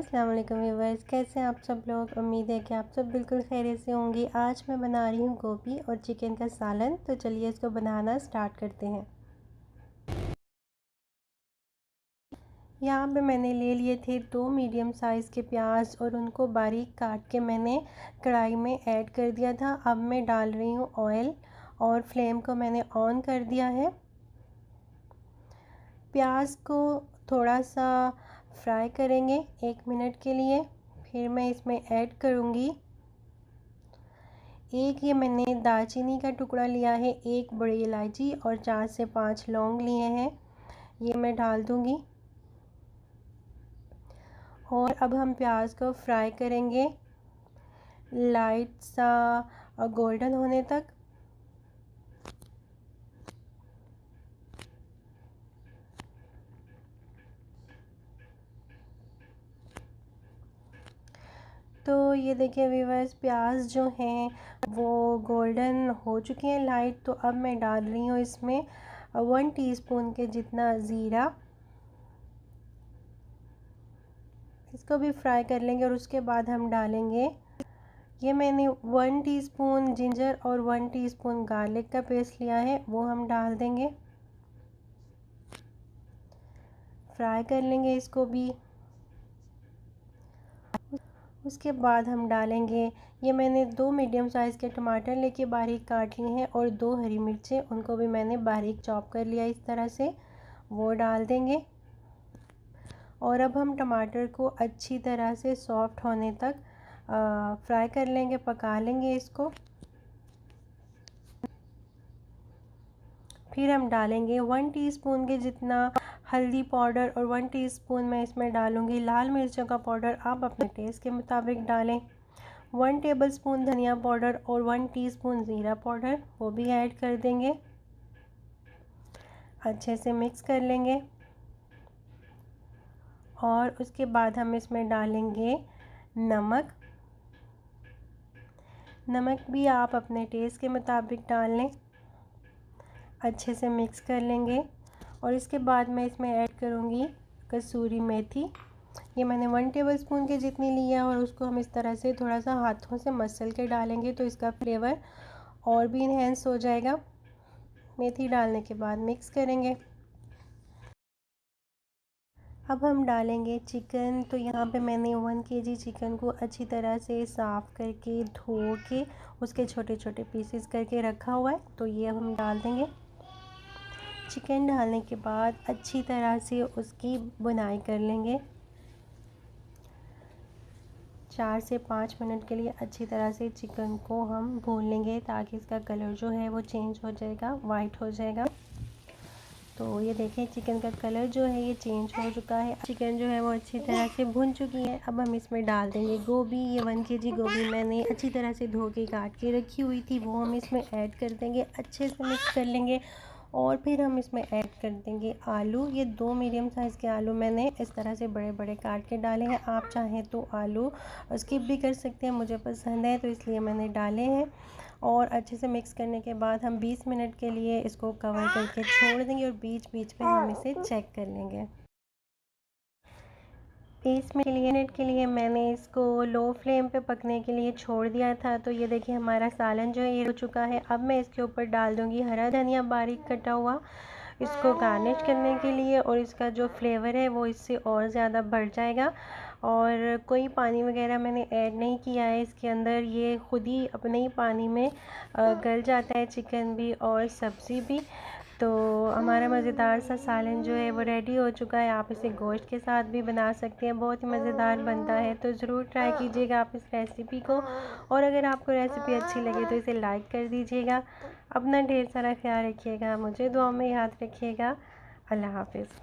अस्सलाम वालेकुम व्यूअर्स, कैसे हैं आप सब लोग। उम्मीद है कि आप सब बिल्कुल खैरियत से होंगे। आज मैं बना रही हूँ गोभी और चिकन का सालन। तो चलिए इसको बनाना स्टार्ट करते हैं। यहाँ पे मैंने ले लिए थे 2 मीडियम साइज़ के प्याज और उनको बारीक काट के मैंने कढ़ाई में ऐड कर दिया था। अब मैं डाल रही हूँ ऑयल और फ्लेम को मैंने ऑन कर दिया है। प्याज को थोड़ा सा फ्राई करेंगे 1 मिनट के लिए। फिर मैं इसमें ऐड करूँगी एक ये मैंने दालचीनी का टुकड़ा लिया है, 1 बड़ी इलायची और 4 से 5 लौंग लिए हैं, ये मैं डाल दूँगी। और अब हम प्याज को फ्राई करेंगे लाइट सा गोल्डन होने तक। तो ये देखिए व्यूअर्स, प्याज जो हैं वो गोल्डन हो चुके हैं लाइट। तो अब मैं डाल रही हूँ इसमें 1 टीस्पून के जितना ज़ीरा। इसको भी फ्राई कर लेंगे और उसके बाद हम डालेंगे ये मैंने 1 टीस्पून जिंजर और 1 टीस्पून गार्लिक का पेस्ट लिया है, वो हम डाल देंगे। फ्राई कर लेंगे इसको भी। उसके बाद हम डालेंगे ये मैंने 2 मीडियम साइज़ के टमाटर लेके बारीक काट लिए हैं और 2 हरी मिर्चें, उनको भी मैंने बारीक चॉप कर लिया इस तरह से, वो डाल देंगे। और अब हम टमाटर को अच्छी तरह से सॉफ्ट होने तक फ्राई कर लेंगे, पका लेंगे इसको। फिर हम डालेंगे 1 टीस्पून के जितना हल्दी पाउडर और 1 टीस्पून मैं इसमें डालूँगी लाल मिर्चों का पाउडर। आप अपने टेस्ट के मुताबिक डालें। 1 टेबलस्पून धनिया पाउडर और 1 टीस्पून ज़ीरा पाउडर, वो भी ऐड कर देंगे। अच्छे से मिक्स कर लेंगे और उसके बाद हम इसमें डालेंगे नमक। नमक भी आप अपने टेस्ट के मुताबिक डाल लें। अच्छे से मिक्स कर लेंगे और इसके बाद मैं इसमें ऐड करूँगी कसूरी मेथी। ये मैंने 1 टेबलस्पून के जितनी ली है और उसको हम इस तरह से थोड़ा सा हाथों से मसल के डालेंगे तो इसका फ्लेवर और भी इन्हेंस हो जाएगा। मेथी डालने के बाद मिक्स करेंगे। अब हम डालेंगे चिकन। तो यहाँ पे मैंने 1 केजी चिकन को अच्छी तरह से साफ़ करके धो के उसके छोटे छोटे पीसेस करके रखा हुआ है, तो ये हम डाल देंगे। चिकन डालने के बाद अच्छी तरह से उसकी बुनाई कर लेंगे। 4 से 5 मिनट के लिए अच्छी तरह से चिकन को हम भून लेंगे ताकि इसका कलर जो है वो चेंज हो जाएगा, वाइट हो जाएगा। तो ये देखें चिकन का कलर जो है ये चेंज हो चुका है। चिकन जो है वो अच्छी तरह से भुन चुकी है। अब हम इसमें डाल देंगे गोभी। ये 1 केजी गोभी मैंने अच्छी तरह से धो के काट के रखी हुई थी, वो हम इसमें ऐड कर देंगे। अच्छे से मिक्स कर लेंगे और फिर हम इसमें ऐड कर देंगे आलू। ये 2 मीडियम साइज़ के आलू मैंने इस तरह से बड़े बड़े काट के डाले हैं। आप चाहें तो आलू स्किप भी कर सकते हैं, मुझे पसंद है तो इसलिए मैंने डाले हैं। और अच्छे से मिक्स करने के बाद हम 20 मिनट के लिए इसको कवर करके छोड़ देंगे और बीच बीच में हम इसे चेक कर लेंगे। 20 मिनट के लिए मैंने इसको लो फ्लेम पे पकने के लिए छोड़ दिया था। तो ये देखिए हमारा सालन जो है ये हो चुका है। अब मैं इसके ऊपर डाल दूँगी हरा धनिया बारीक कटा हुआ, इसको गार्निश करने के लिए, और इसका जो फ्लेवर है वो इससे और ज़्यादा बढ़ जाएगा। और कोई पानी वगैरह मैंने ऐड नहीं किया है इसके अंदर, ये खुद ही अपने ही पानी में गल जाता है चिकन भी और सब्ज़ी भी। तो हमारा मज़ेदार सा सालन जो है वो रेडी हो चुका है। आप इसे गोश्त के साथ भी बना सकते हैं, बहुत ही मज़ेदार बनता है। तो ज़रूर ट्राई कीजिएगा आप इस रेसिपी को। और अगर आपको रेसिपी अच्छी लगे तो इसे लाइक कर दीजिएगा। अपना ढेर सारा ख्याल रखिएगा, मुझे दुआ में याद रखिएगा। अल्लाह हाफ़िज़।